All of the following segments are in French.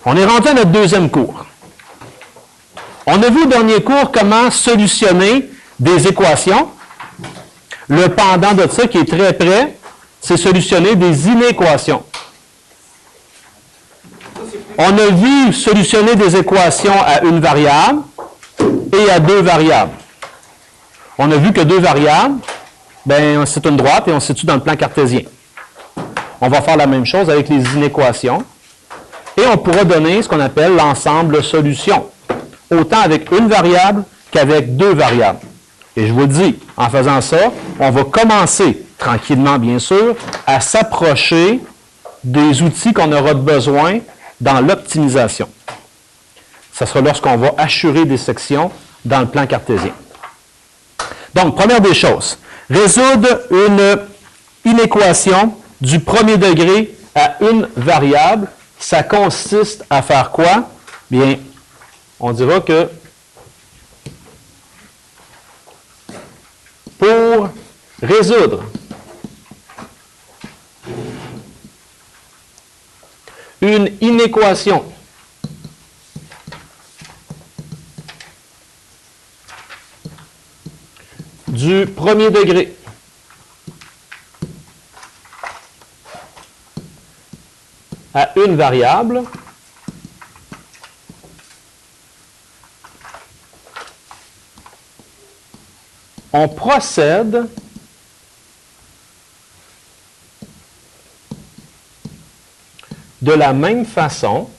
On est rendu à notre deuxième cours. On a vu au dernier cours comment solutionner des équations. Le pendant de ça, qui est très près, c'est solutionner des inéquations. On a vu solutionner des équations à une variable et à deux variables. On a vu que deux variables, ben, c'est une droite et on se situe dans le plan cartésien. On va faire la même chose avec les inéquations. Et on pourra donner ce qu'on appelle l'ensemble solution, autant avec une variable qu'avec deux variables. Et je vous le dis, en faisant ça, on va commencer, tranquillement bien sûr, à s'approcher des outils qu'on aura besoin dans l'optimisation. Ce sera lorsqu'on va assurer des sections dans le plan cartésien. Donc, première des choses, résoudre une inéquation du premier degré à une variable, ça consiste à faire quoi? Bien, on dira que pour résoudre une inéquation du premier degré à une variable, on procède de la même façon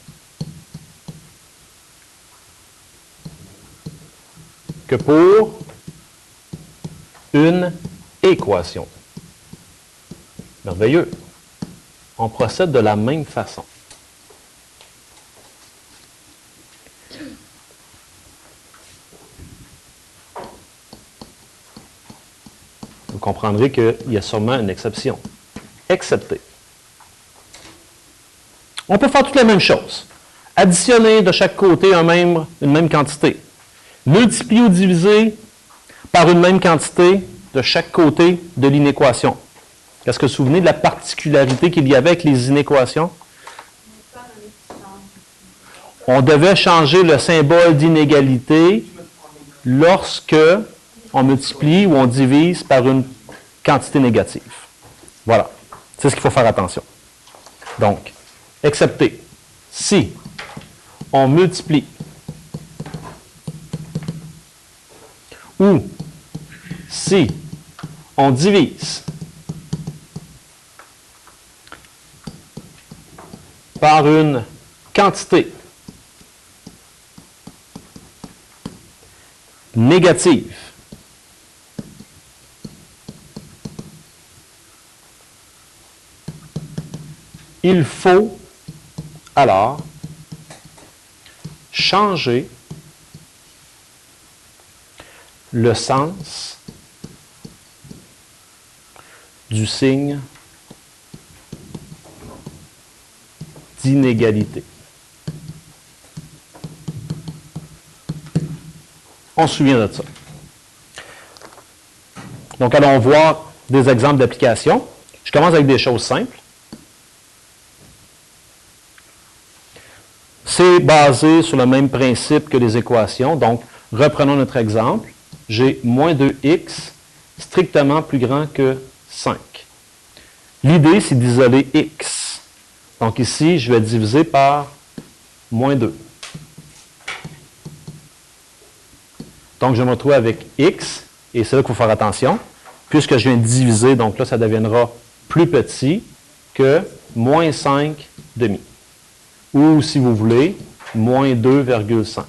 que pour une équation. Merveilleux. On procède de la même façon. Vous comprendrez qu'il y a sûrement une exception. Excepté. On peut faire toutes les mêmes choses. Additionner de chaque côté une même quantité. Multiplier ou diviser par une même quantité de chaque côté de l'inéquation. Est-ce que vous vous souvenez de la particularité qu'il y avait avec les inéquations? On devait changer le symbole d'inégalité lorsque on multiplie ou on divise par une quantité négative. Voilà. C'est ce qu'il faut faire attention. Donc, excepté si on multiplie ou si on divise par une quantité négative, il faut alors changer le sens du signe d'inégalité. On se souvient de ça. Donc, allons voir des exemples d'application. Je commence avec des choses simples. C'est basé sur le même principe que les équations. Donc, reprenons notre exemple. J'ai moins 2x strictement plus grand que 5. L'idée, c'est d'isoler x. Donc ici, je vais diviser par moins 2. Donc, je me retrouve avec x, et c'est là qu'il faut faire attention, puisque je viens de diviser, donc là, ça deviendra plus petit que moins 5 demi. Ou, si vous voulez, moins 2,5.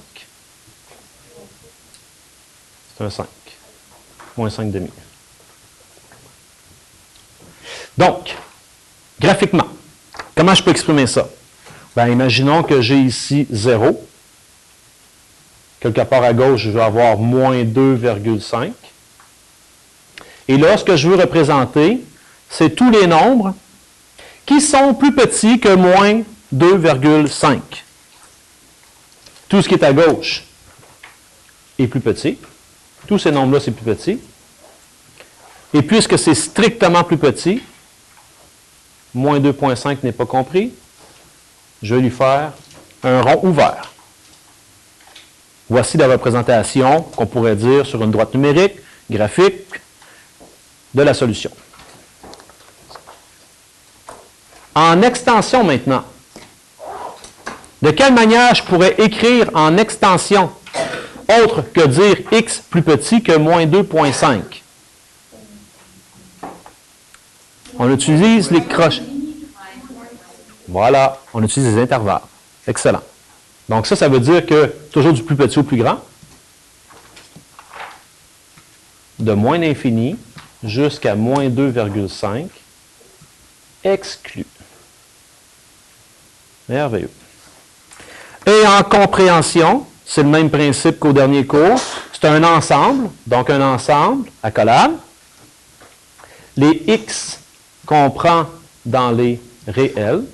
C'est un 5. Moins 5 demi. Donc, graphiquement, comment je peux exprimer ça? Bien, imaginons que j'ai ici 0. Quelque part à gauche, je vais avoir moins 2,5. Et là, ce que je veux représenter, c'est tous les nombres qui sont plus petits que moins 2,5. Tout ce qui est à gauche est plus petit. Tous ces nombres-là, c'est plus petit. Et puisque c'est strictement plus petit, moins 2,5 n'est pas compris, je vais lui faire un rond ouvert. Voici la représentation qu'on pourrait dire sur une droite numérique, graphique, de la solution. En extension maintenant, de quelle manière je pourrais écrire en extension, autre que dire x plus petit que moins 2,5? On utilise les crochets. Voilà, on utilise les intervalles. Excellent. Donc ça veut dire que toujours du plus petit au plus grand, de moins l'infini jusqu'à moins 2,5, exclu. Merveilleux. Et en compréhension, c'est le même principe qu'au dernier cours. C'est un ensemble, donc un ensemble accolable. Les x qu'on prend dans les réels,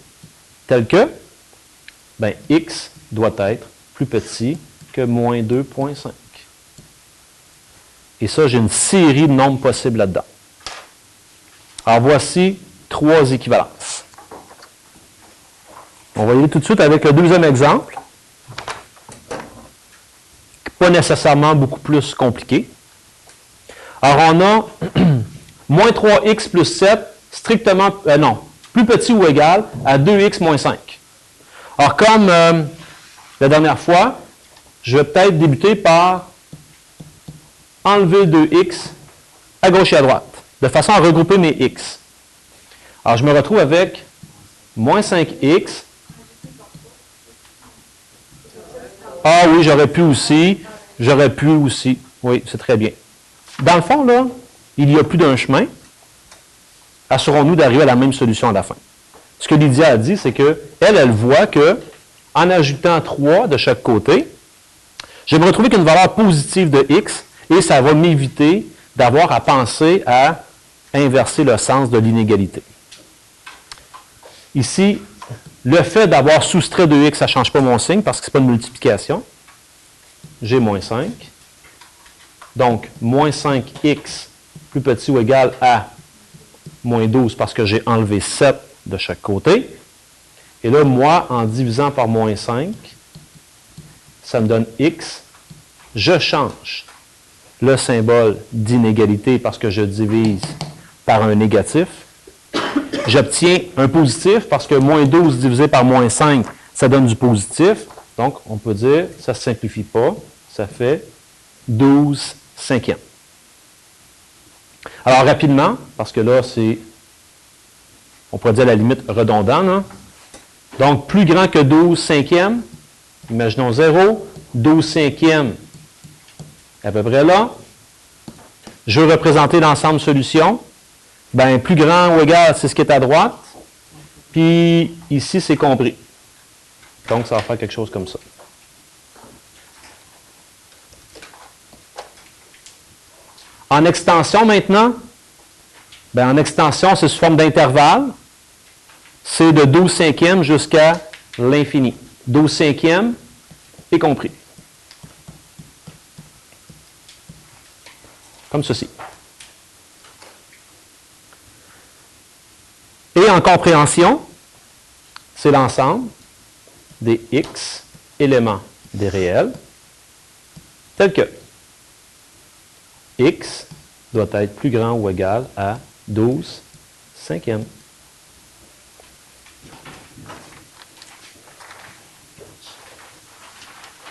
tels que, ben, x doit être plus petit que moins 2,5. Et ça, j'ai une série de nombres possibles là-dedans. Alors, voici 3 équivalences. On va y aller tout de suite avec le deuxième exemple. Pas nécessairement beaucoup plus compliqué. Alors, on a moins 3x plus 7, strictement, non, plus petit ou égal à 2x moins 5. Alors, comme la dernière fois, je vais peut-être débuter par enlever 2x à gauche et à droite, de façon à regrouper mes x. Alors, je me retrouve avec moins 5x. Ah oui, j'aurais pu aussi. Oui, c'est très bien. Dans le fond, là, il n'y a plus d'un chemin. Assurons-nous d'arriver à la même solution à la fin. Ce que Lydia a dit, c'est qu'elle voit que, en ajoutant 3 de chaque côté, je vais me retrouver avec une valeur positive de x et ça va m'éviter d'avoir à penser à inverser le sens de l'inégalité. Ici, le fait d'avoir soustrait 2x, ça ne change pas mon signe parce que ce n'est pas une multiplication. J'ai moins 5. Donc, moins 5x plus petit ou égal à moins 12 parce que j'ai enlevé 7 de chaque côté. Et là, moi, en divisant par moins 5, ça me donne x. Je change le symbole d'inégalité parce que je divise par un négatif. J'obtiens un positif parce que moins 12 divisé par moins 5, ça donne du positif. Donc, on peut dire, ça ne se simplifie pas, ça fait 12 cinquièmes. Alors, rapidement, parce que là, c'est, on pourrait dire à la limite redondant, là. Donc, plus grand que 12 cinquièmes, imaginons 0, 12 cinquièmes, à peu près là. Je veux représenter l'ensemble solution. Ben, plus grand ou égal, c'est ce qui est à droite. Puis, ici, c'est compris. Donc, ça va faire quelque chose comme ça. En extension, maintenant, ben, en extension, c'est sous forme d'intervalle. C'est de 12 cinquièmes jusqu'à l'infini. 12 cinquièmes est compris. Comme ceci. Et en compréhension, c'est l'ensemble des x éléments des réels, tels que x doit être plus grand ou égal à 12 cinquièmes.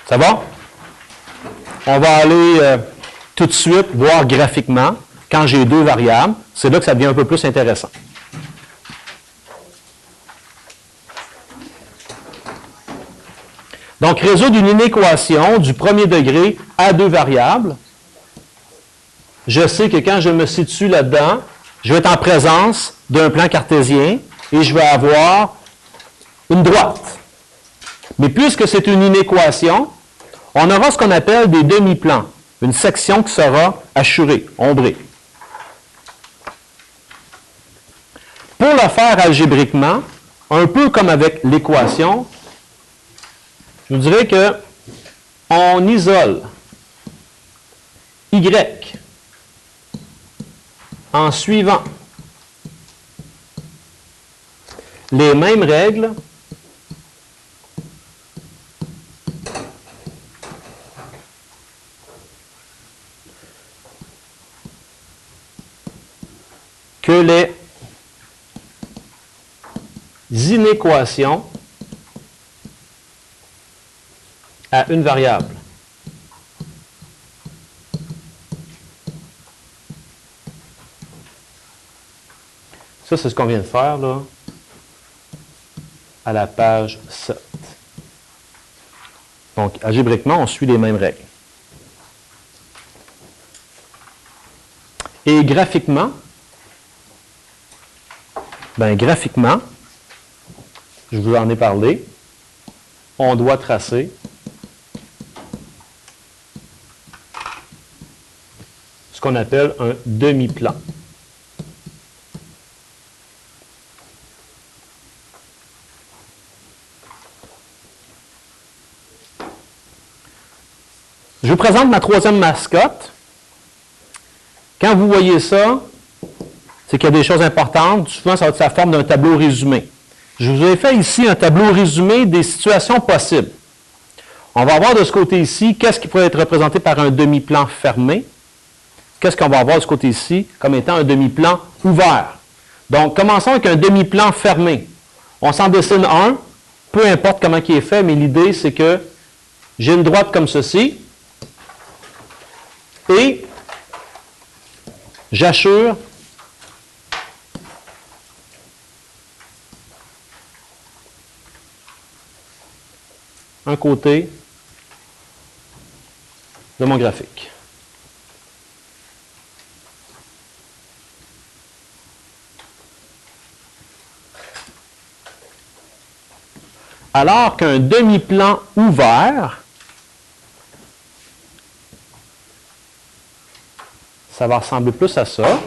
Ça va? On va aller tout de suite voir graphiquement, quand j'ai deux variables, c'est là que ça devient un peu plus intéressant. Donc, résoudre une inéquation du premier degré à deux variables. Je sais que quand je me situe là-dedans, je vais être en présence d'un plan cartésien et je vais avoir une droite. Mais puisque c'est une inéquation, on aura ce qu'on appelle des demi-plans, une section qui sera hachurée, ombrée. Pour le faire algébriquement, un peu comme avec l'équation, je vous dirais que on isole y en suivant les mêmes règles les inéquations à une variable. Ça, c'est ce qu'on vient de faire, là, à la page 7. Donc, algébriquement, on suit les mêmes règles. Et graphiquement, je vous en ai parlé, on doit tracer ce qu'on appelle un demi-plan. Je vous présente ma troisième mascotte. Quand vous voyez ça, c'est qu'il y a des choses importantes. Souvent, ça va être la forme d'un tableau résumé. Je vous ai fait ici un tableau résumé des situations possibles. On va voir de ce côté ici, qu'est-ce qui pourrait être représenté par un demi-plan fermé. Qu'est-ce qu'on va avoir de ce côté ici comme étant un demi-plan ouvert. Donc, commençons avec un demi-plan fermé. On s'en dessine un, peu importe comment il est fait, mais l'idée, c'est que j'ai une droite comme ceci, et j'assure un côté de mon graphique. Alors qu'un demi-plan ouvert, ça va ressembler plus à ça.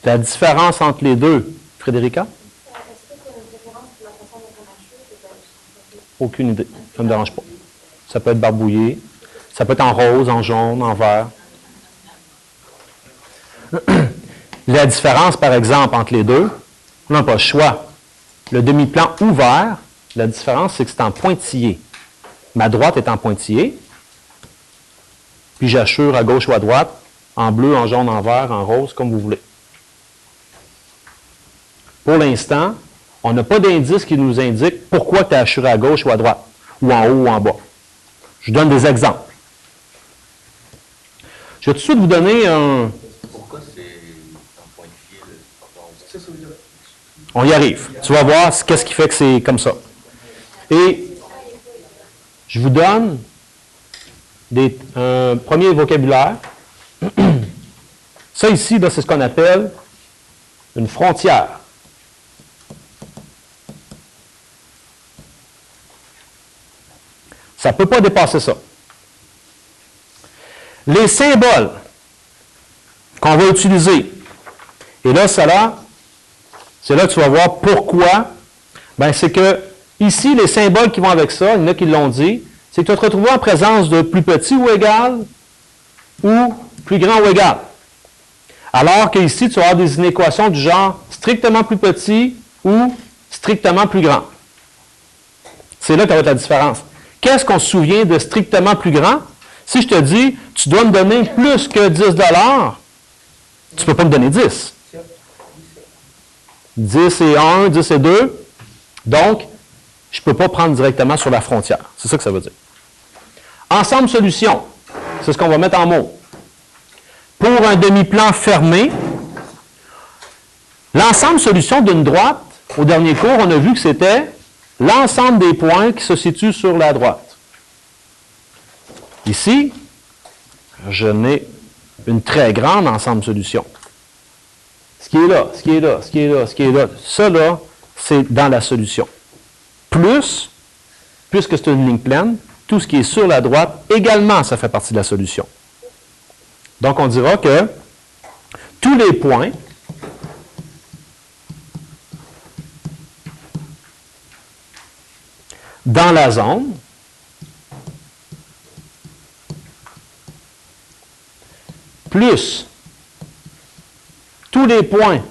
La différence entre les deux, Frédérica? Aucune idée. Ça ne me dérange pas. Ça peut être barbouillé. Ça peut être en rose, en jaune, en vert. La différence, par exemple, entre les deux, on n'a pas le choix. Le demi-plan ouvert, la différence, c'est que c'est en pointillé. Ma droite est en pointillé. Puis j'assure à gauche ou à droite, en bleu, en jaune, en vert, en rose, comme vous voulez. Pour l'instant, on n'a pas d'indice qui nous indique pourquoi tu es assuré à gauche ou à droite, ou en haut ou en bas. Je donne des exemples. Je vais tout de suite vous donner un... Pourquoi c'est en pointillé le... On y arrive. Tu vas voir qu'est-ce qui fait que c'est comme ça. Et je vous donne un premier vocabulaire. Ça ici, c'est ce qu'on appelle une frontière. Ça ne peut pas dépasser ça. Les symboles qu'on va utiliser, et là, c'est là que tu vas voir pourquoi. Ben, c'est que ici, les symboles qui vont avec ça, il y en a qui l'ont dit, c'est que tu vas te retrouver en présence de plus petit ou égal, ou plus grand ou égal. Alors qu'ici, tu vas avoir des inéquations du genre strictement plus petit ou strictement plus grand. C'est là que va être la différence. Qu'est-ce qu'on se souvient de strictement plus grand? Si je te dis, tu dois me donner plus que 10 $, tu ne peux pas me donner 10. 10 et 1, 10 et 2. Donc, je ne peux pas prendre directement sur la frontière. C'est ça que ça veut dire. Ensemble solution, c'est ce qu'on va mettre en mots. Pour un demi-plan fermé, l'ensemble solution d'une droite, au dernier cours, on a vu que c'était l'ensemble des points qui se situent sur la droite. Ici, je n'ai une très grande ensemble solution. Ce qui est là, ce qui est là, ce qui est là, ce qui est là, ça là, c'est dans la solution. Plus, puisque c'est une ligne pleine, tout ce qui est sur la droite, également, ça fait partie de la solution. Donc, on dira que tous les points dans la zone plus tous les points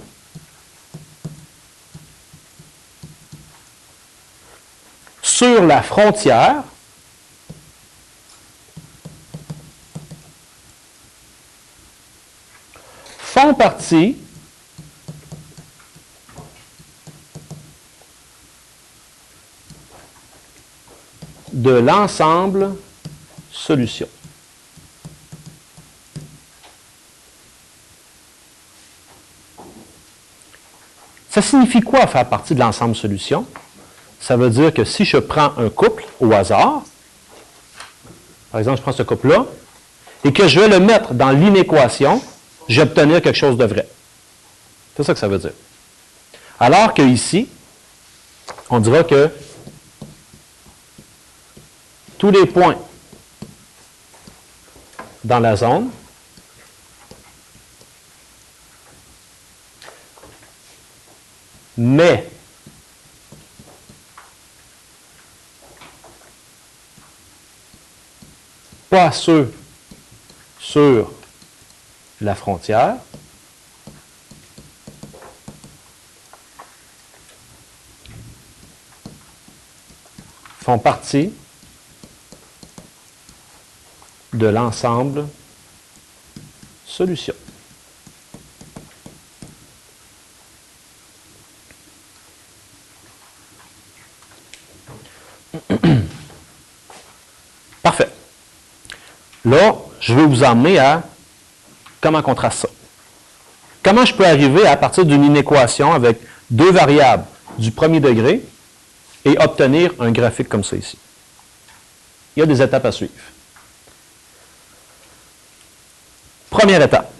sur la frontière font partie de l'ensemble solution. Ça signifie quoi faire partie de l'ensemble solution? Ça veut dire que si je prends un couple au hasard, par exemple, je prends ce couple-là, et que je vais le mettre dans l'inéquation, je vais obtenir quelque chose de vrai. C'est ça que ça veut dire. Alors que ici, on dira que tous les points dans la zone mais pas ceux sur la frontière font partie de l'ensemble solution. Parfait. Là, je vais vous emmener à comment on trace ça. Comment je peux arriver à partir d'une inéquation avec deux variables du premier degré et obtenir un graphique comme ça ici. Il y a des étapes à suivre. Première étape.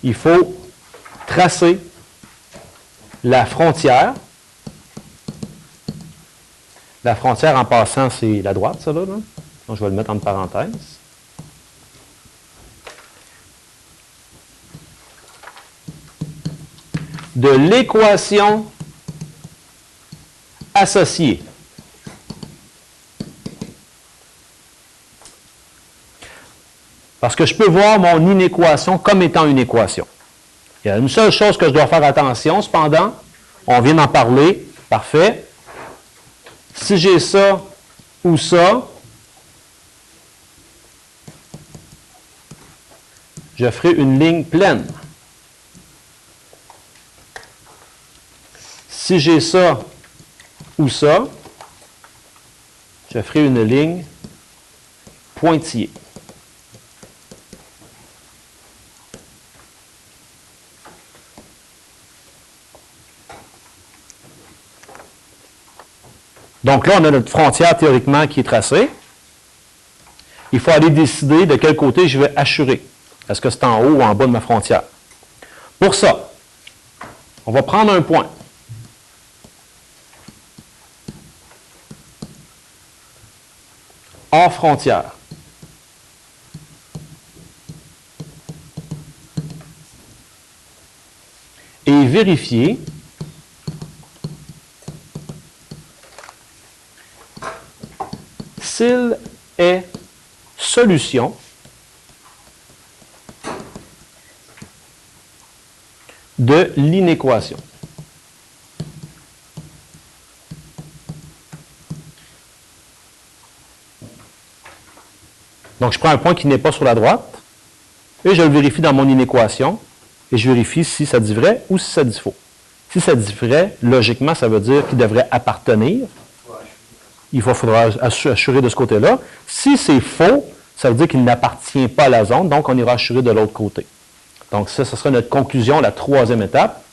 Il faut tracer la frontière. La frontière, en passant, c'est la droite, ça là. Donc, je vais le mettre entre parenthèses. De l'équation associée. Parce que je peux voir mon inéquation comme étant une équation. Il y a une seule chose que je dois faire attention, cependant, on vient d'en parler, parfait. Si j'ai ça ou ça, je ferai une ligne pleine. Si j'ai ça ou ça, je ferai une ligne pointillée. Donc là, on a notre frontière théoriquement qui est tracée. Il faut aller décider de quel côté je vais assurer. Est-ce que c'est en haut ou en bas de ma frontière? Pour ça, on va prendre un point. Hors frontière. Et vérifier s'il est solution de l'inéquation. Donc, je prends un point qui n'est pas sur la droite et je le vérifie dans mon inéquation et je vérifie si ça dit vrai ou si ça dit faux. Si ça dit vrai, logiquement, ça veut dire qu'il devrait appartenir. Il faudra assurer de ce côté-là. Si c'est faux, ça veut dire qu'il n'appartient pas à la zone, donc on ira assurer de l'autre côté. Donc ça, ce sera notre conclusion, la troisième étape.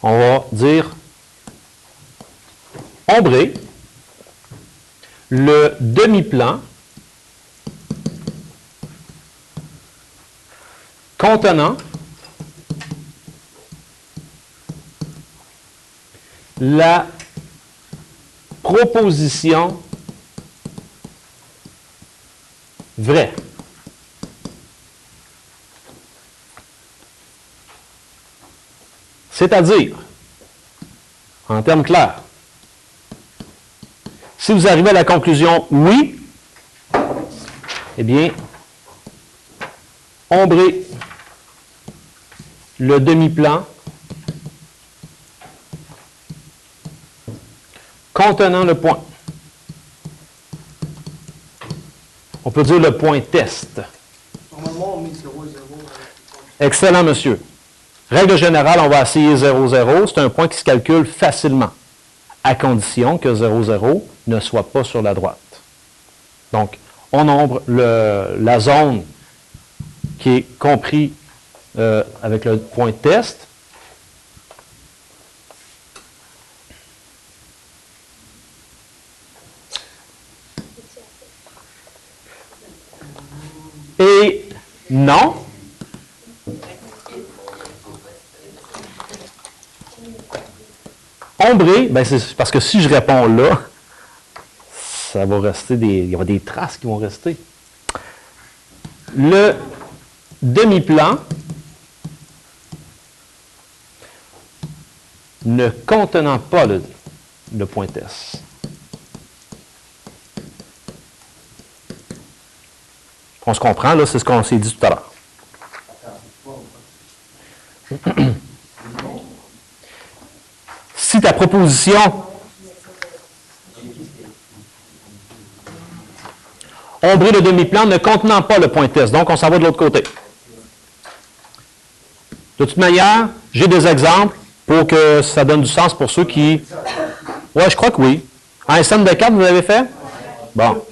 On va dire ombrer le demi-plan contenant la proposition vraie. C'est-à-dire, en termes clairs, si vous arrivez à la conclusion oui, eh bien, ombrez le demi-plan contenant le point. On peut dire le point test. Normalement, on met 0, 0. Excellent, monsieur. Règle générale, on va essayer 0, 0. C'est un point qui se calcule facilement. à condition que 0, 0 ne soit pas sur la droite. Donc, on nombre la zone qui est comprise avec le point test. Et non. Ombré, ben c'est parce que si je réponds là, ça va rester il y aura des traces qui vont rester. Le demi-plan ne contenant pas le point test. On se comprend, là, c'est ce qu'on s'est dit tout à l'heure. Si ta proposition ombré le demi-plan ne contenant pas le point test, donc on s'en va de l'autre côté. De toute manière, j'ai des exemples pour que ça donne du sens pour ceux qui... Ouais, je crois que oui. Un SN de 4, vous l'avez fait? Bon.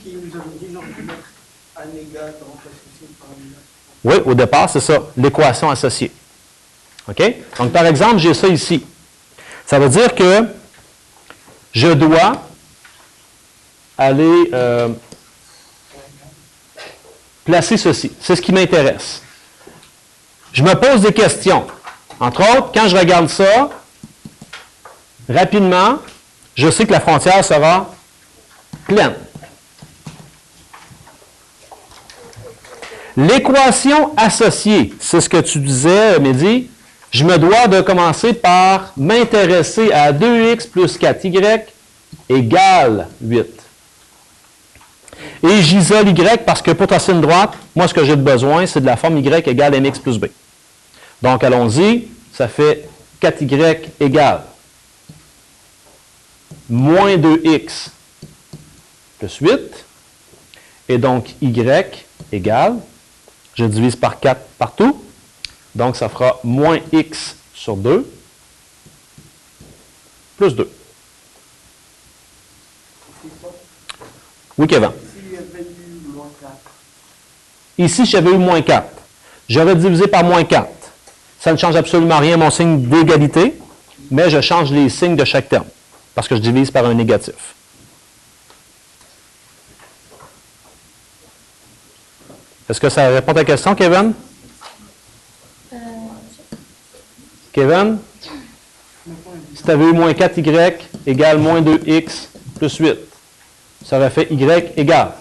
Oui, au départ, c'est ça, l'équation associée. OK? Donc, par exemple, j'ai ça ici. Ça veut dire que je dois aller placer ceci. C'est ce qui m'intéresse. Je me pose des questions. Entre autres, quand je regarde ça, rapidement, je sais que la frontière sera pleine. L'équation associée, c'est ce que tu disais, Mehdi. Je me dois de commencer par m'intéresser à 2x plus 4y égale 8. Et j'isole y parce que pour tracer une droite, moi, ce que j'ai besoin, c'est de la forme y égale mx plus b. Donc, allons-y, ça fait 4y égale moins 2x plus 8. Et donc, y égale, je divise par 4 partout. Donc, ça fera moins x sur 2 plus 2. Oui, Kevin. Ici, j'avais eu moins 4. J'aurais divisé par moins 4. Ça ne change absolument rien à mon signe d'égalité, mais je change les signes de chaque terme, parce que je divise par un négatif. Est-ce que ça répond à ta question, Kevin? Kevin? Si tu avais eu moins 4y égale moins 2x plus 8, ça aurait fait y égale.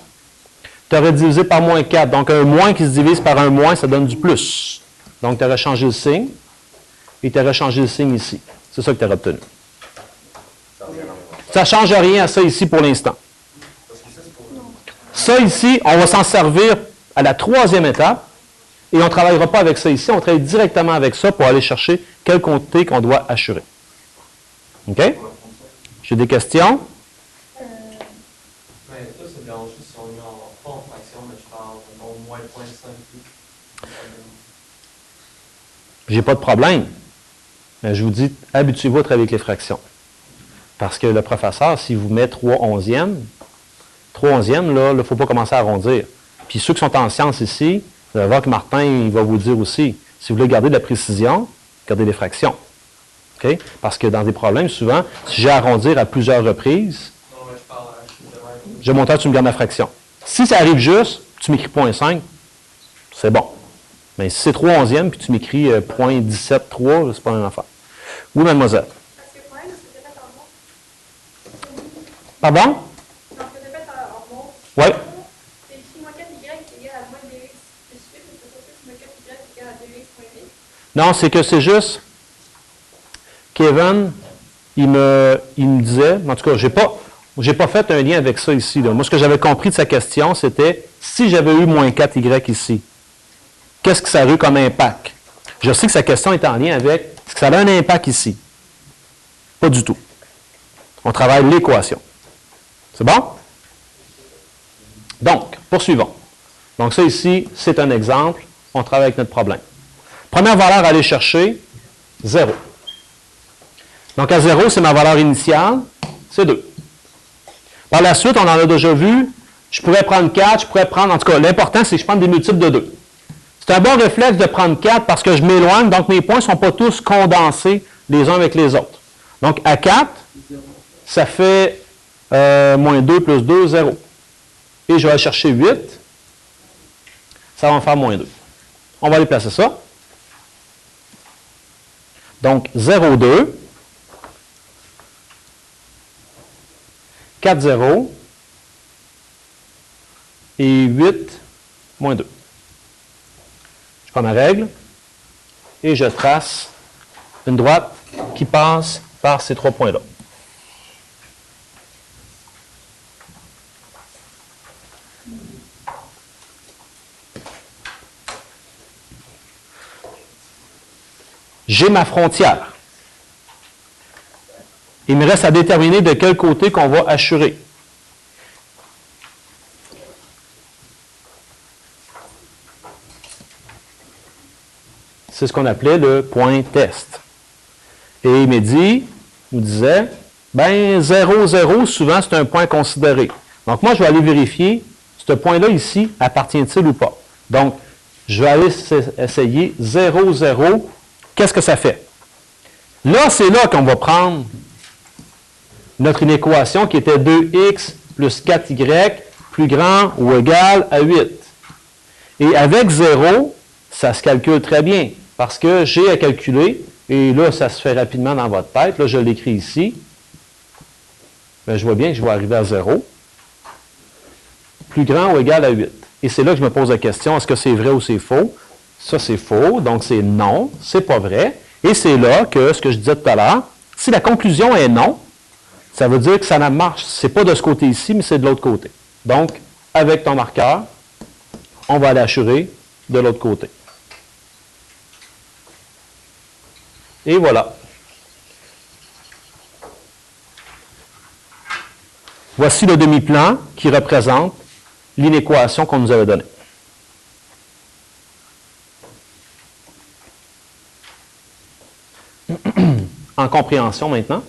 Tu aurais divisé par moins 4. Donc, un moins qui se divise par un moins, ça donne du plus. Donc, tu aurais changé le signe et tu aurais changé le signe ici. C'est ça que tu aurais obtenu. Ça ne change rien à ça ici pour l'instant. Ça ici, on va s'en servir à la troisième étape et on ne travaillera pas avec ça ici. On travaille directement avec ça pour aller chercher quelle quantité qu'on doit assurer. OK? J'ai des questions? J'ai pas de problème. Mais je vous dis, habituez-vous à travailler avec les fractions. Parce que le professeur, s'il vous met 3/11e, là, il ne faut pas commencer à arrondir. Puis ceux qui sont en sciences ici, vous allez voir que Martin, il va vous dire aussi, si vous voulez garder de la précision, gardez les fractions. OK? Parce que dans des problèmes, souvent, si j'ai à arrondir à plusieurs reprises, je montre, tu me gardes la fraction. Si ça arrive juste, tu m'écris 0.5, c'est bon. Mais si c'est 3/11e, puis tu m'écris 0.173, c'est pas une affaire. Oui, mademoiselle. Parce que le problème, c'est que tu répètes en mot. Pardon? Donc, tu répètes en mot. Oui. C'est écrit moins 4y égale à moins 2x plus 8, et c'est pas ça que moins 4y égale à 2x moins 8. Non, c'est que c'est juste, Kevin, il me disait, en tout cas, j'ai pas fait un lien avec ça ici. Là. Moi, ce que j'avais compris de sa question, c'était, si j'avais eu moins 4y ici, qu'est-ce que ça a eu comme impact? Je sais que sa question est en lien avec, est-ce que ça a un impact ici? Pas du tout. On travaille l'équation. C'est bon? Donc, poursuivons. Donc, ça ici, c'est un exemple. On travaille avec notre problème. Première valeur à aller chercher, 0. Donc, à 0, c'est ma valeur initiale. c'est 2. Par la suite, on en a déjà vu, je pourrais prendre 4, je pourrais prendre, en tout cas, l'important, c'est que je prenne des multiples de 2. C'est un bon réflexe de prendre 4 parce que je m'éloigne, donc mes points ne sont pas tous condensés les uns avec les autres. Donc, à 4, ça fait moins 2 plus 2, 0. Et je vais aller chercher 8. Ça va en faire moins 2. On va aller placer ça. Donc, 0, 2. 4, 0. Et 8, moins 2. Je prends ma règle et je trace une droite qui passe par ces 3 points-là. J'ai ma frontière. Il me reste à déterminer de quel côté qu'on va assurer. C'est ce qu'on appelait le point test. Et il nous disait, ben 0, 0, souvent c'est un point considéré. Donc moi, je vais aller vérifier, ce point-là ici, appartient-il ou pas. Donc, je vais aller essayer 0, 0. Qu'est-ce que ça fait? Là, c'est là qu'on va prendre notre inéquation qui était 2x plus 4y plus grand ou égal à 8. Et avec 0, ça se calcule très bien parce que j'ai à calculer, et là, ça se fait rapidement dans votre tête. Là, je l'écris ici. Bien, je vois bien que je vais arriver à 0. Plus grand ou égal à 8. Et c'est là que je me pose la question, est-ce que c'est vrai ou c'est faux? Ça, c'est faux, donc c'est non, c'est pas vrai. Et c'est là que, ce que je disais tout à l'heure, si la conclusion est non, ça veut dire que ça ne marche. C'est pas de ce côté ici, mais c'est de l'autre côté. Donc, avec ton marqueur, on va aller assurer de l'autre côté. Et voilà. Voici le demi-plan qui représente l'inéquation qu'on nous avait donnée. En compréhension maintenant.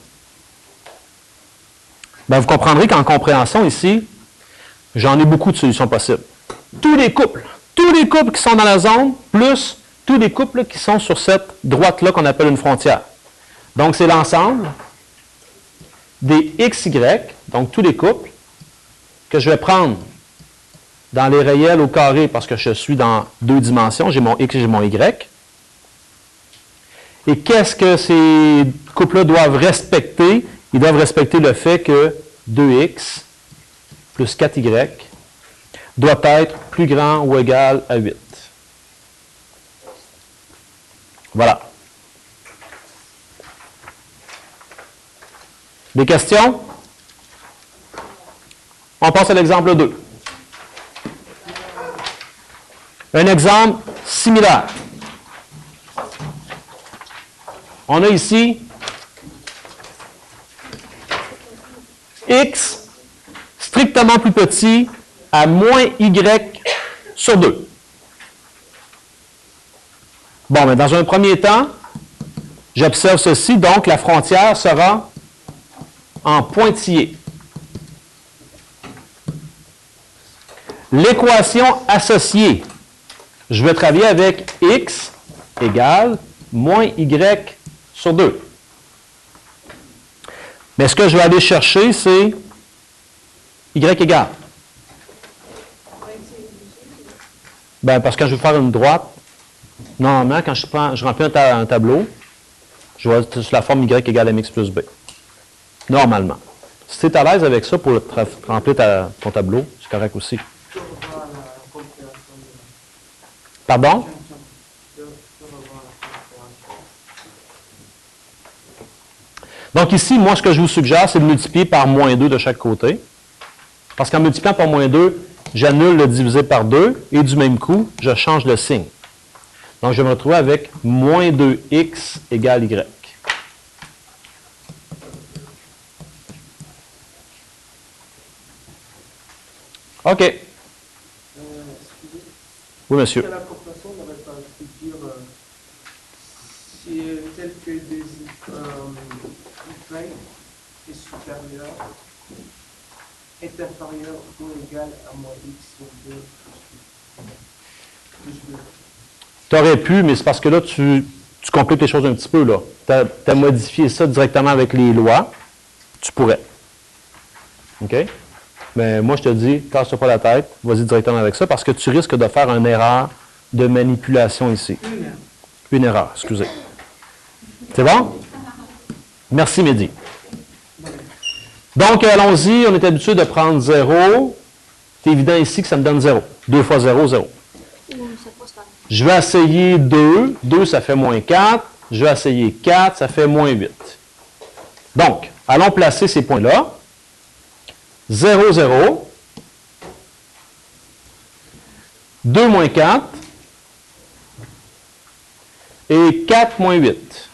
Ben, vous comprendrez qu'en compréhension ici, j'en ai beaucoup de solutions possibles. Tous les couples qui sont dans la zone, plus tous les couples qui sont sur cette droite-là qu'on appelle une frontière. Donc, c'est l'ensemble des XY, donc tous les couples, que je vais prendre dans les réels au carré parce que je suis dans 2 dimensions, j'ai mon X et j'ai mon Y. Et qu'est-ce que ces couples-là doivent respecter? Ils doivent respecter le fait que 2x plus 4y doit être plus grand ou égal à 8. Voilà. Des questions? On passe à l'exemple 2. Un exemple similaire. On a ici x strictement plus petit à moins y sur 2. Bon, mais dans un premier temps, j'observe ceci, donc la frontière sera en pointillé. L'équation associée, je vais travailler avec x égale moins y sur 2. Mais ce que je vais aller chercher, c'est y égale. Ben, parce que quand je vais faire une droite, normalement, quand je remplis un tableau, je vais être sur la forme y égale mx plus b. Normalement. Si tu es à l'aise avec ça pour remplir ton tableau, c'est correct aussi. Pardon? Donc ici, moi, ce que je vous suggère, c'est de multiplier par moins 2 de chaque côté. Parce qu'en multipliant par moins 2, j'annule le divisé par 2 et du même coup, je change le signe. Donc, je vais me retrouver avec moins 2x égale y. OK. Oui, monsieur. La compréhension n'aurait pas pu dire si tel que des y, est supérieur, est inférieur ou égal à moins x sur 2 plus 2. Tu aurais pu, mais c'est parce que là, tu compliques les choses un petit peu. Tu as modifié ça directement avec les lois. Tu pourrais. OK? Mais moi, je te dis, casse-toi pas la tête, vas-y directement avec ça, parce que tu risques de faire une erreur de manipulation ici. Une erreur, excusez. C'est bon? Merci, Mehdi. Donc, allons-y. On est habitué de prendre 0. C'est évident ici que ça me donne 0. 2 fois 0, 0. Je vais essayer 2. 2, ça fait moins 4. Je vais essayer 4, ça fait moins 8. Donc, allons placer ces points-là. 0, 0. 2 moins 4. Et 4 moins 8.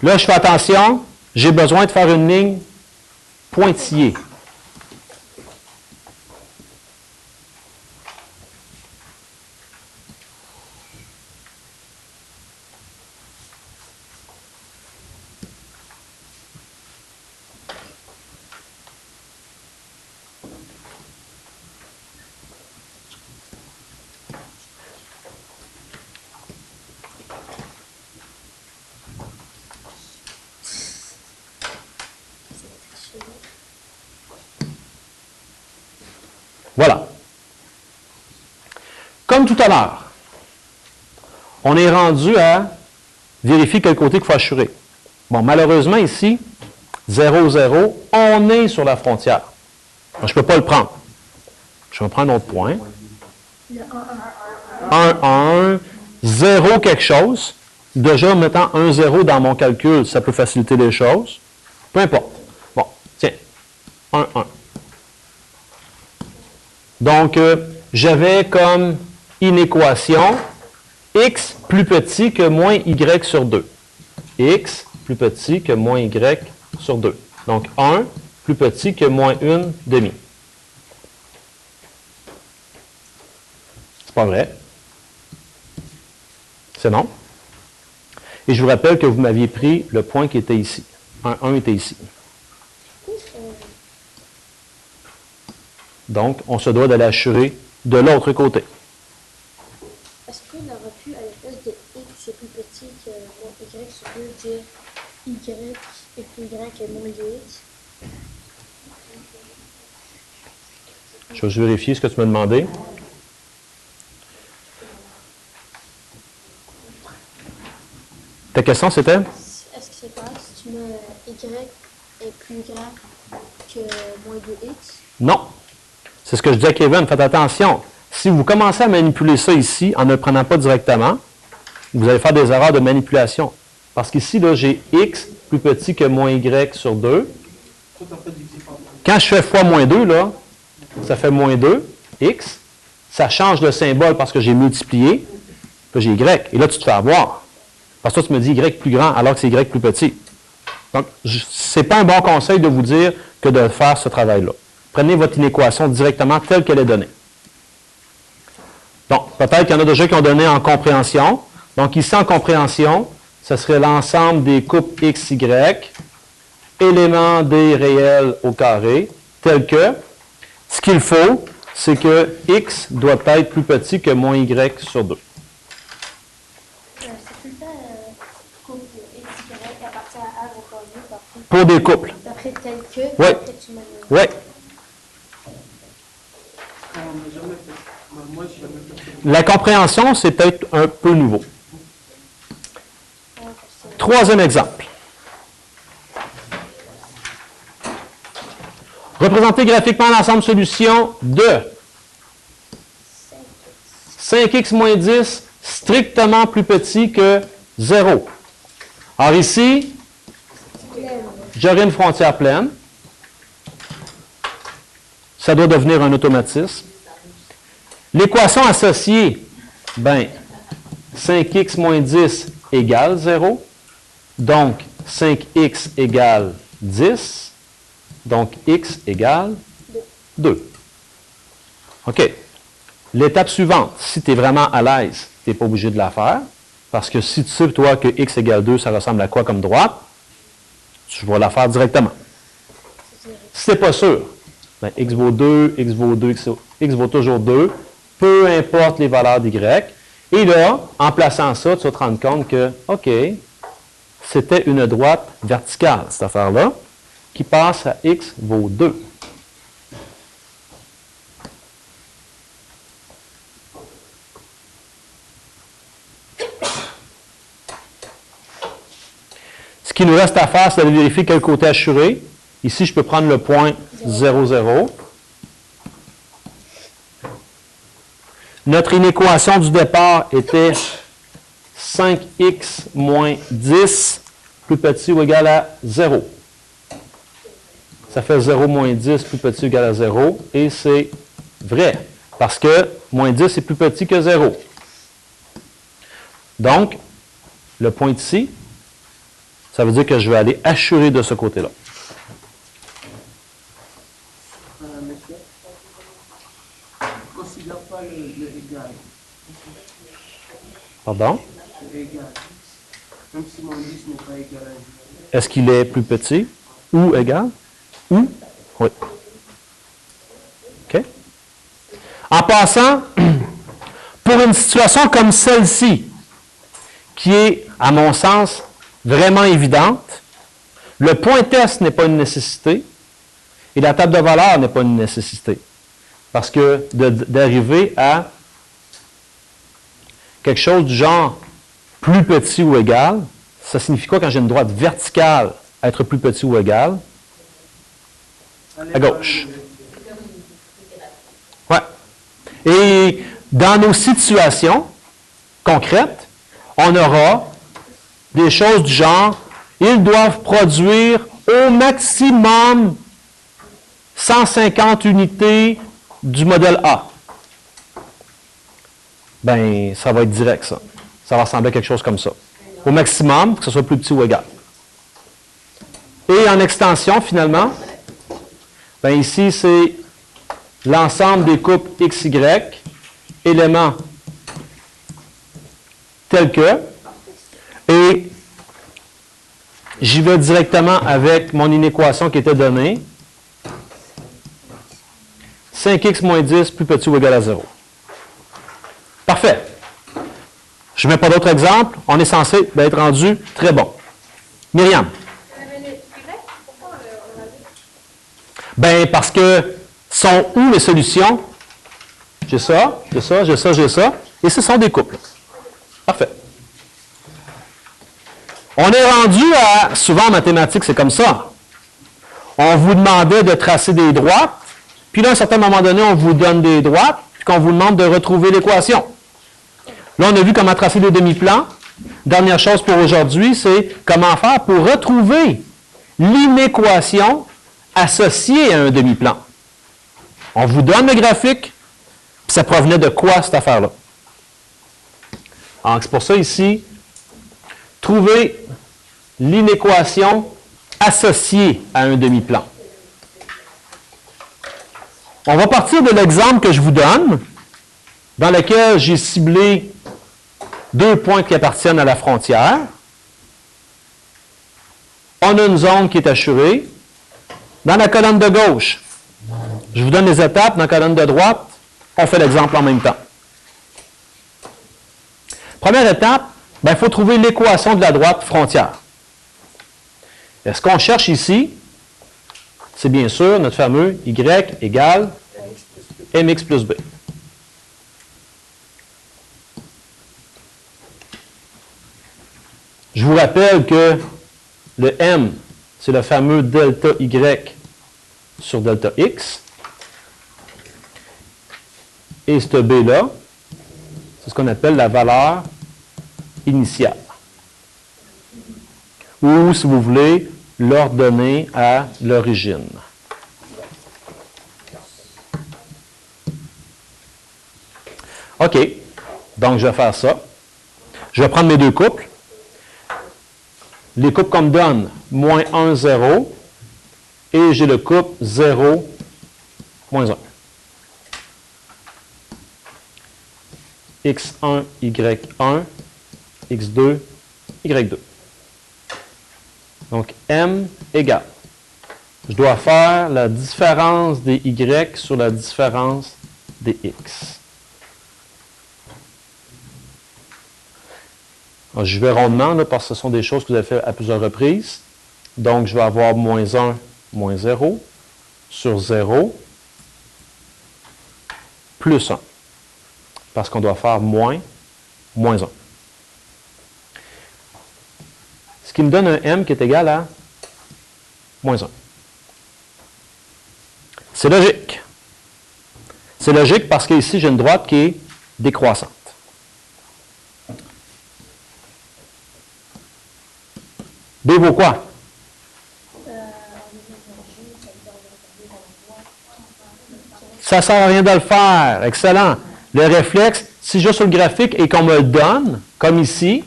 Là, je fais attention. J'ai besoin de faire une ligne pointillée. Voilà. Comme tout à l'heure, on est rendu à vérifier quel côté il faut assurer. Bon, malheureusement, ici, 0, 0, on est sur la frontière. Je ne peux pas le prendre. Je vais prendre un autre point. 1, 1, 0 quelque chose. Déjà, mettant 1, 0 dans mon calcul, ça peut faciliter les choses. Peu importe. Bon, tiens, 1, 1. Donc, j'avais comme inéquation x plus petit que moins y sur 2. X plus petit que moins y sur 2. Donc, 1 plus petit que moins 1 demi. C'est pas vrai. C'est non. Et je vous rappelle que vous m'aviez pris le point qui était ici. 1, 1 était ici. Donc, on se doit d'aller assurer de l'autre côté. Est-ce qu'on aurait pu, à la place de x est plus petit que moins y sur 2, dire y est plus grand que moins 2x? Je vais juste vérifier ce que tu m'as demandé. Ta question, c'était? Est-ce que c'est pareil si tu mets y est plus grand que moins 2x? Non. C'est ce que je dis à Kevin. Faites attention. Si vous commencez à manipuler ça ici, en ne le prenant pas directement, vous allez faire des erreurs de manipulation. Parce qu'ici, là, j'ai x plus petit que moins y sur 2. Quand je fais fois moins 2, là, ça fait moins 2, x. Ça change le symbole parce que j'ai multiplié. Puis j'ai y. Et là, tu te fais avoir. Parce que toi, tu me dis y plus grand alors que c'est y plus petit. Donc, ce n'est pas un bon conseil de vous dire que de faire ce travail-là. Prenez votre inéquation directement telle qu'elle est donnée. Donc, peut-être qu'il y en a déjà qui ont donné en compréhension. Donc, ici, en compréhension, ce serait l'ensemble des coupes x, y, éléments des réels au carré, tel que, ce qu'il faut, c'est que x doit être plus petit que moins y sur 2. C'est tout le temps couple x, y appartient à R au carré. Pour des couples. D'après tel que, Oui. après tu mets le... Oui. Moi, j'ai jamais fait ça. La compréhension, c'est peut-être un peu nouveau. Troisième exemple. Représenter graphiquement l'ensemble solution de 5x moins 10 strictement plus petit que 0. Alors ici, j'aurai une frontière pleine. Ça doit devenir un automatisme. L'équation associée, ben, 5x moins 10 égale 0. Donc, 5x égale 10. Donc, x égale 2. OK. L'étape suivante, si tu es vraiment à l'aise, tu n'es pas obligé de la faire. Parce que si tu sais, toi, que x égale 2, ça ressemble à quoi comme droite, tu vas la faire directement. Si tu n'es pas sûr, ben, x vaut 2, x vaut 2, x vaut toujours 2, peu importe les valeurs d'y. Et là, en plaçant ça, tu vas te rendre compte que, OK, c'était une droite verticale, cette affaire-là, qui passe à x vaut 2. Ce qui nous reste à faire, c'est de vérifier quel côté assuré. Ici, je peux prendre le point 0, 0. Notre inéquation du départ était 5x moins 10 plus petit ou égal à 0. Ça fait 0 moins 10 plus petit ou égal à 0. Et c'est vrai, parce que moins 10 est plus petit que 0. Donc, le point ici, ça veut dire que je vais aller assurer de ce côté-là. Monsieur, ne considère pas le égal. Pardon? Le égal. Même si mon 10 n'est pas égal à 0. Est-ce qu'il est plus petit ou égal? Ou? Oui. OK? En passant, pour une situation comme celle-ci, qui est, à mon sens, vraiment évidente, le point test n'est pas une nécessité et la table de valeur n'est pas une nécessité. Parce que d'arriver à quelque chose du genre plus petit ou égal, ça signifie quoi quand j'ai une droite verticale, être plus petit ou égal? À gauche. Ouais. Et dans nos situations concrètes, on aura des choses du genre, ils doivent produire au maximum 150 unités du modèle A. Ben, ça va être direct, ça. Ça va ressembler à quelque chose comme ça. Au maximum, que ce soit plus petit ou égal. Et en extension, finalement, ben ici, c'est l'ensemble des couples XY, éléments tels que, et j'y vais directement avec mon inéquation qui était donnée. 5x moins 10 plus petit ou égal à 0. Parfait. Je ne mets pas d'autres exemples. On est censé être rendu très bon. Myriam. Mais le Y, pourquoi on l'a dit? Ben, parce que sont où les solutions? J'ai ça, j'ai ça, j'ai ça, j'ai ça. Et ce sont des couples. Parfait. On est rendu à, souvent en mathématiques, c'est comme ça. On vous demandait de tracer des droites, puis là, à un certain moment donné, on vous donne des droites, puis qu'on vous demande de retrouver l'équation. Là, on a vu comment tracer des demi-plans. Dernière chose pour aujourd'hui, c'est comment faire pour retrouver l'inéquation associée à un demi-plan. On vous donne le graphique, puis ça provenait de quoi cette affaire-là? Alors, c'est pour ça ici, trouver l'inéquation associée à un demi-plan. On va partir de l'exemple que je vous donne, dans lequel j'ai ciblé deux points qui appartiennent à la frontière. On a une zone qui est assurée. Dans la colonne de gauche, je vous donne les étapes. Dans la colonne de droite, on fait l'exemple en même temps. Première étape, il faut trouver l'équation de la droite frontière. Et ce qu'on cherche ici, c'est bien sûr notre fameux y égale mx plus b. Je vous rappelle que le m, c'est le fameux delta y sur delta x. Et ce b-là, c'est ce qu'on appelle la valeur initiale. Ou, si vous voulez, l'ordonnée à l'origine. OK. Donc, je vais faire ça. Je vais prendre mes deux couples. Les couples qu'on me donne, moins 1, 0. Et j'ai le couple 0, moins 1. x1, y1 x2, y2. Donc, m égale. Je dois faire la différence des y sur la différence des x. Alors, je vais rondement, là, parce que ce sont des choses que vous avez fait à plusieurs reprises. Donc, je vais avoir moins 1, moins 0, sur 0, plus 1. Parce qu'on doit faire moins, moins 1. Ce qui me donne un m qui est égal à moins 1. C'est logique. C'est logique parce qu'ici, j'ai une droite qui est décroissante. B vaut quoi? Ça ne sert à rien de le faire. Excellent. Le réflexe, si je vais sur le graphique et qu'on me le donne, comme ici,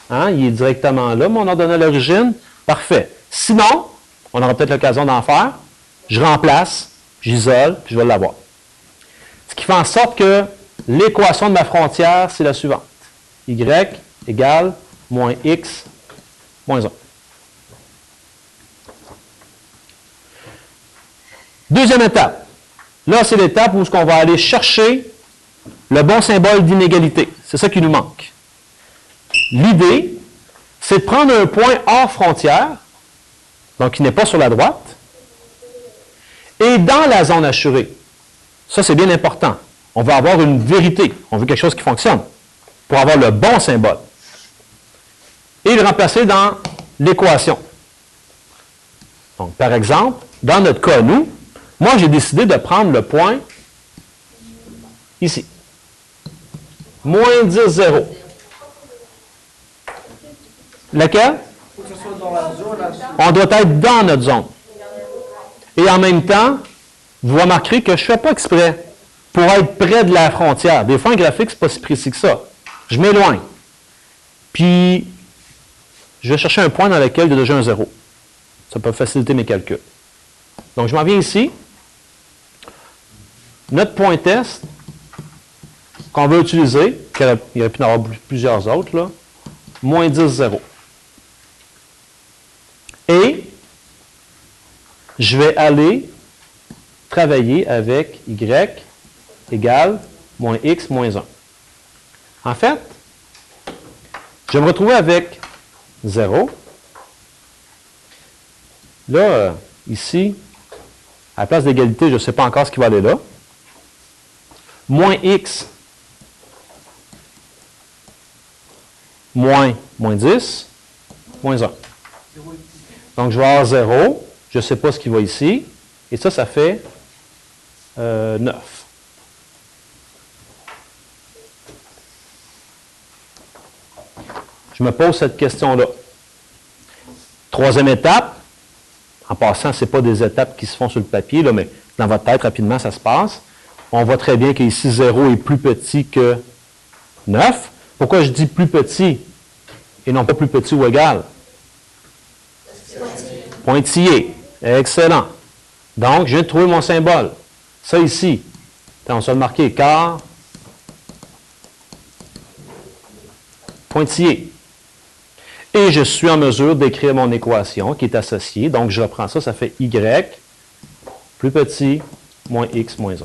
hein, il est directement là, mon ordonnée à l'origine, parfait. Sinon, on aura peut-être l'occasion d'en faire, je remplace, j'isole, puis je vais l'avoir. Ce qui fait en sorte que l'équation de ma frontière, c'est la suivante. Y égale moins x moins 1. Deuxième étape. Là, c'est l'étape où on va aller chercher le bon symbole d'inégalité. C'est ça qui nous manque. L'idée, c'est de prendre un point hors frontière, donc qui n'est pas sur la droite, et dans la zone assurée. Ça, c'est bien important. On veut avoir une vérité. On veut quelque chose qui fonctionne pour avoir le bon symbole. Et le remplacer dans l'équation. Donc, par exemple, dans notre cas, nous, moi, j'ai décidé de prendre le point ici. Moins 10, 0. Lequel? Il faut que ce soit dans la zone assurée. On doit être dans notre zone. Et en même temps, vous remarquerez que je ne fais pas exprès pour être près de la frontière. Des fois, un graphique, ce n'est pas si précis que ça. Je m'éloigne. Puis, je vais chercher un point dans lequel il y a déjà un 0. Ça peut faciliter mes calculs. Donc, je m'en viens ici. Notre point test qu'on veut utiliser, il aurait pu en avoir plusieurs autres, là, moins 10, 0. Et je vais aller travailler avec y égale moins x moins 1. En fait, je vais me retrouver avec 0. Là, ici, à la place d'égalité, je ne sais pas encore ce qui va aller là. Moins x moins 10, moins 1. Donc, je vais avoir 0. Je ne sais pas ce qui va ici. Et ça, ça fait 9. Je me pose cette question-là. Troisième étape. En passant, ce n'est pas des étapes qui se font sur le papier, là, mais dans votre tête, rapidement, ça se passe. On voit très bien qu'ici, 0 est plus petit que 9. Pourquoi je dis plus petit et non pas plus petit ou égal? Pointillé. Excellent. Donc, je viens de trouver mon symbole. Ça ici, on va le marquer quart pointillé. Et je suis en mesure d'écrire mon équation qui est associée. Donc, je reprends ça, ça fait y plus petit moins x moins 1.